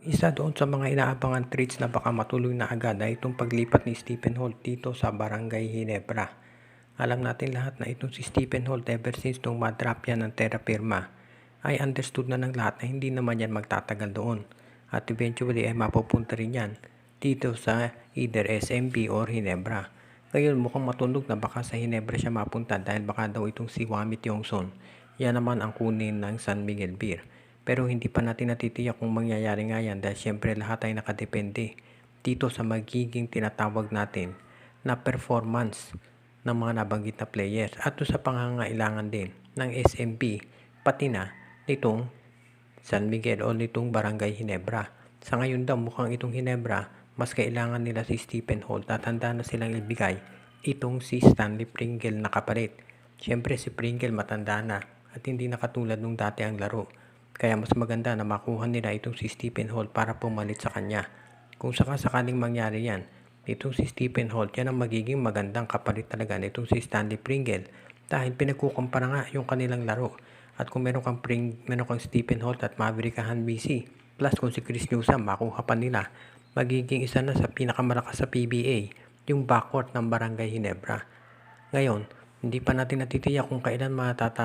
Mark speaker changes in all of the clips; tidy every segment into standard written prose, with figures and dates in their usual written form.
Speaker 1: Isa doon sa mga inaabangan trades na baka matuloy na agad ay itong paglipat ni Stephen Holt dito sa Barangay Ginebra. Alam natin lahat na itong si Stephen Holt ever since nung madrap yan ng Terra Firma ay understood na ng lahat na hindi naman yan magtatagal doon. At eventually ay mapupunta rin yan dito sa either SMB or Ginebra. Ngayon mukhang matunog na baka sa Ginebra siya mapunta dahil baka daw itong si Wami Tiongson. Yan naman ang kunin ng San Miguel Beer. Pero hindi pa natin natitiyak kung mangyayari nga yan dahil syempre lahat ay nakadepende dito sa magiging tinatawag natin na performance ng mga nabanggit na players at sa pangangailangan din ng SMB pati na nitong San Miguel o nitong Barangay Ginebra. Sa ngayon daw mukhang itong Ginebra mas kailangan nila si Stephen Holt at handa na silang ibigay itong si Stanley Pringle na kapalit. Syempre si Pringle matanda na at hindi na katulad nung dati ang laro. Kaya mas maganda na makuha nila itong si Stephen Holt para pumalit sa kanya. Kung sakaling mangyari yan, itong si Stephen Holt yan ang magiging magandang kapalit talaga nitong si Stanley Pringle dahil pinagkukumpara nga yung kanilang laro. At kung meron kang Stephen Holt at Maverick BC, plus kung si Chris Newsome makuha pa nila, magiging isa na sa pinakamalakas sa PBA, yung backcourt ng Barangay Ginebra. Ngayon, hindi pa natin natitiyak kung kailan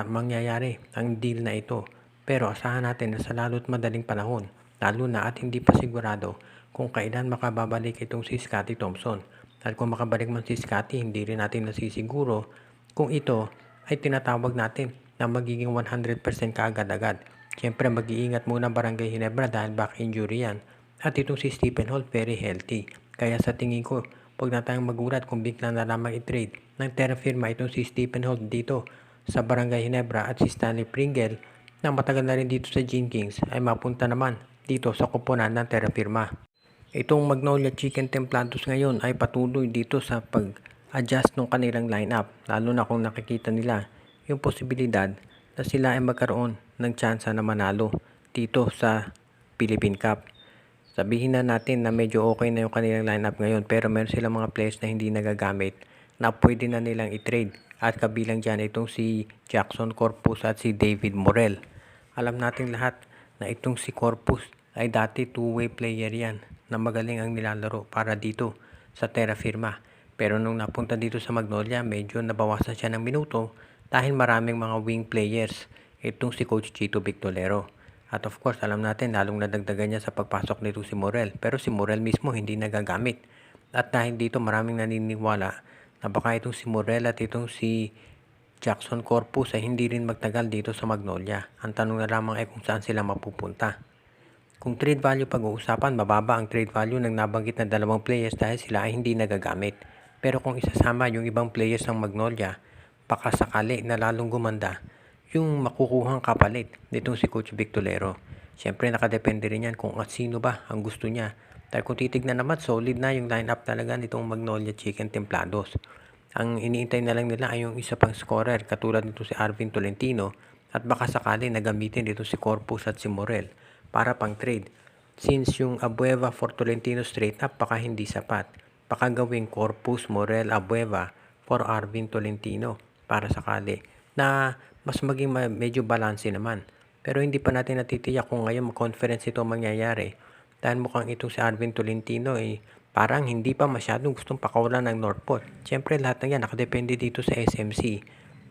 Speaker 1: mangyayari ang deal na ito. Pero asahan natin na sa lalo't madaling panahon, lalo na at hindi pa sigurado kung kailan makababalik itong si Scottie Thompson. At kung makabalik man si Scottie, hindi rin natin nasisiguro kung ito ay tinatawag natin na magiging 100% kaagad-agad. Siyempre mag-iingat muna Barangay Ginebra dahil back injury yan. At itong si Stephen Holt very healthy. Kaya sa tingin ko, huwag na tayong magulat kung bigla na lamang i-trade ng Terra Firma itong si Stephen Holt dito sa Barangay Ginebra at si Stanley Pringle na matagal na rin dito sa Gene Kings ay mapunta naman dito sa kuponan ng Terra Firma. Itong Magnolia Chicken Templados ngayon ay patuloy dito sa pag-adjust ng kanilang lineup, lalo na kung nakikita nila yung posibilidad na sila ay magkaroon ng tsansa na manalo dito sa Philippine Cup. Sabihin na natin na medyo okay na yung kanilang lineup ngayon pero meron silang mga players na hindi nagagamit na pwede na nilang i-trade at kabilang dyan itong si Jackson Corpus at si David Morel. Alam natin lahat na itong si Corpus ay dati two-way player yan na magaling ang nilalaro para dito sa Terra Firma. Pero nung napunta dito sa Magnolia, medyo nabawasan siya ng minuto dahil maraming mga wing players itong si Coach Chito Victolero. At of course, alam natin lalong nadagdagan niya sa pagpasok nito si Morel. Pero si Morel mismo hindi nagagamit. At dahil dito maraming naniniwala na baka itong si Morel at itong si Jackson Corpus ay hindi rin magtagal dito sa Magnolia. Ang tanong na lamang ay kung saan sila mapupunta. Kung trade value pag-uusapan, mababa ang trade value ng nabanggit na dalawang players dahil sila ay hindi nagagamit. Pero kung isasama yung ibang players ng Magnolia, baka sakali na lalong gumanda yung makukuhang kapalit nitong si Coach Victolero. Siyempre nakadepende rin yan kung at sino ba ang gusto niya. Dahil kung titignan naman, solid na yung lineup talaga nitong Magnolia Chicken Templados. Ang iniintay na lang nila ay yung isa pang scorer katulad nito si Arvin Tolentino at baka sakali na gamitin dito si Corpus at si Morel para pang trade. Since yung Abueva for Tolentino straight up baka hindi sapat, baka gawing Corpus, Morel, Abueva for Arvin Tolentino para sakali na mas maging medyo balanse naman. Pero hindi pa natin natitiyak kung ngayon conference ito mangyayari dahil mukhang itong si Arvin Tolentino ay parang hindi pa masyadong gustong pakawalan ng Northport. Siyempre lahat ng yan nakadepende dito sa SMC.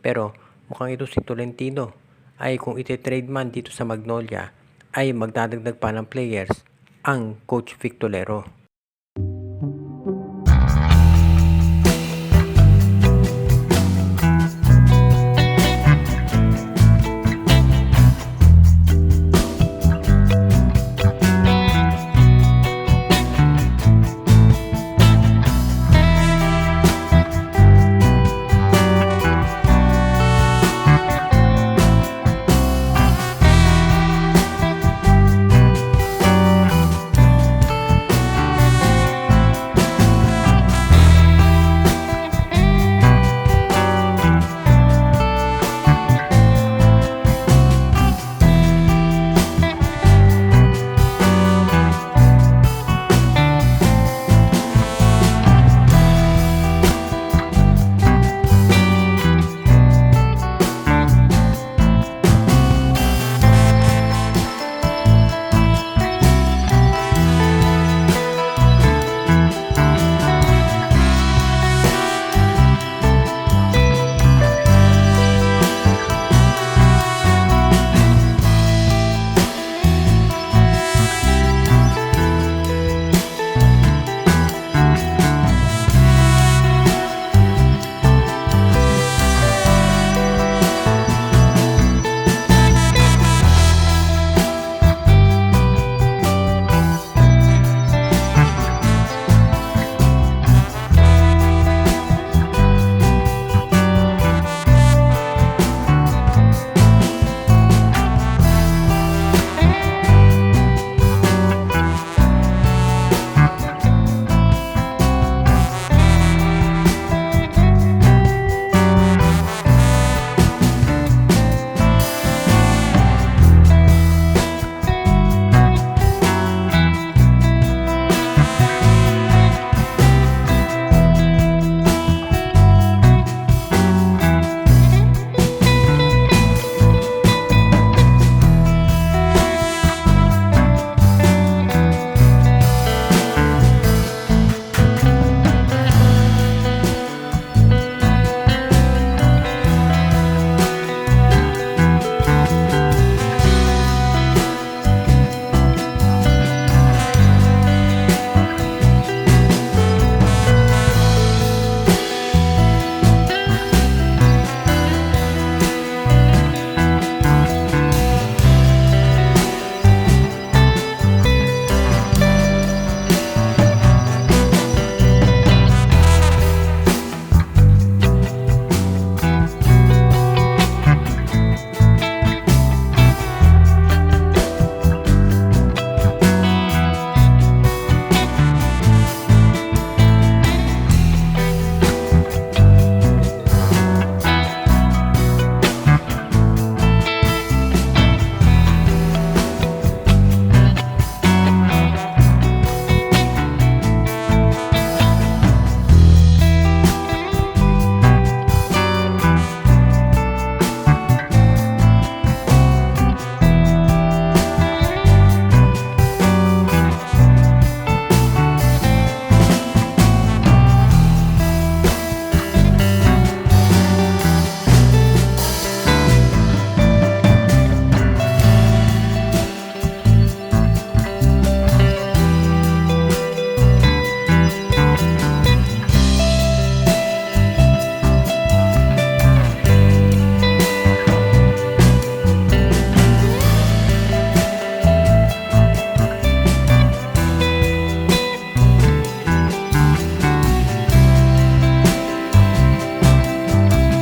Speaker 1: Pero mukhang ito si Tolentino ay kung iti-trade man dito sa Magnolia ay magdadagdag pa ng players ang Coach Victolero.